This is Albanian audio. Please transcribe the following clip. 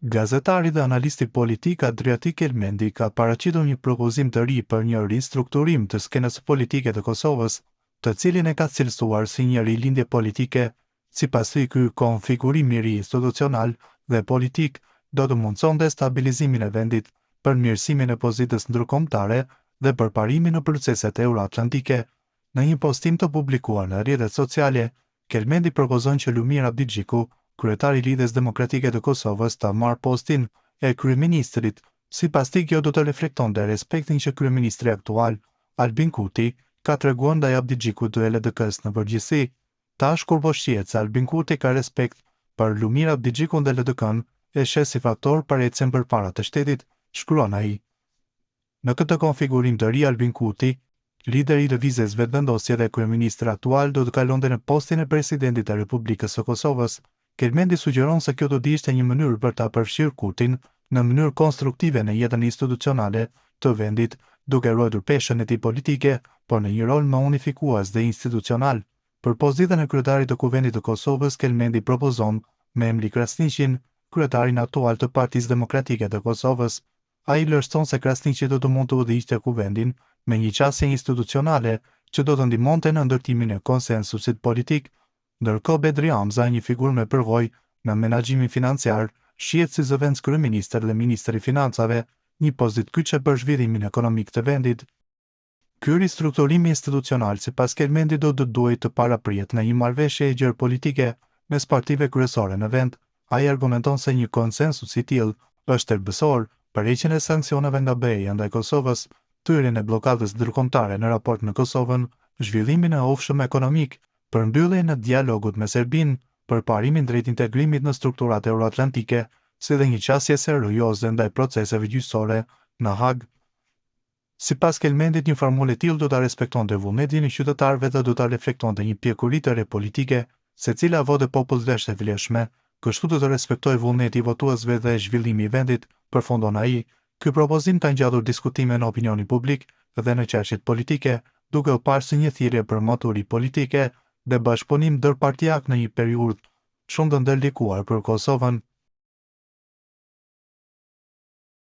Gazetari dhe analisti politik Adriatik Elmendi ka paraqitur një propozim të ri për një ristrukturim të skenës politike të Kosovës, të cilin e ka cilësuar si një rilindje politike, sipas tij ky konfigurim i ri institucional dhe politik do të mundsonte stabilizimin e vendit, përmirësimin e pozitës ndërkombëtare dhe përparimin në proceset euroatlantike. Në një postim të publikuar në rrjetet sociale, Elmendi propozon që Lumir Abdixhiku, kryetari i Lidhjes Demokratike të Kosovës, ta marrë postin e kryeministrit. Sipas tij kjo do të reflektonte respektin që kryeministri aktual, Albin Kurti, ka treguar ndaj Abdixhikut dhe LDK-s në përgjithësi. Tash kur po shihet se Albin Kurti ka respekt për Lumir Abdixhikun dhe LDK-n, e sheh si faktor për ecjen përpara të shtetit, shkruan ai. Në këtë konfigurim të ri, Albin Kurti, lideri i lëvizjes vetëvendosje dhe kryeministri aktual, do të kalonte në postin e presidentit të Republikës së Kosovës. Elmendi sugjeron se kjo do të ishte një mënyrë për ta përfshirë Kurtin në mënyrë konstruktive në jetën institucionale të vendit, duke ruajtur peshën e tij politike, por në një rol më unifikues dhe institucional. Për pozitën e kryetarit të Kuvendit të Kosovës, Elmendi propozon Memli Krasniqin, kryetarin aktual të Partisë Demokratike të Kosovës. Ai vlerëson se Krasniqi do të mund të udhëhiqte Kuvendin me një qasje institucionale që do të ndihmonte në ndërtimin e konsensusit politik. Ndërkohë Bedri Hamza, një figurë me përvojë në menaxhimin financiar, shihet si zëvendës kryeministër dhe ministër i financave, një pozitë kyçe për zhvillimin ekonomik të vendit. Ky ristrukturim institucional, sipas Elmendit, do të duhej të paraprihet në një marrëveshje e gjerë politike mes partive kryesore në vend. Ai argumenton se një konsensus i tillë është thelbësor për heqjen e sanksioneve nga BE-ja ndaj Kosovës, thyrjen e bllokadës ndërkombëtare në raport me Kosovën, zhvillimin e ofshëm ekonomik, përmbylljen e dialogut me Serbinë, përparimin drejt integrimit në strukturat euroatlantike, si dhe një qasje serioze ndaj proceseve gjyqësore në Hag. Sipas Elmendit, një formulë e tillë do ta respektonte vullnetin e qytetarëve dhe do ta reflektonte një pjekuri të re politike, secila votë e popullit është e vlefshme, kështu do të respektojë vullneti i votuesve dhe zhvillimi i vendit, përfundon ai. Ky propozim ka ngjatur diskutime në opinionin publik dhe në çarqet politike, duke u parë si një thirrje për maturi politike dhe bashkëpunim ndërpartijak në një periudhë shumë të ndërlikuar për Kosovën.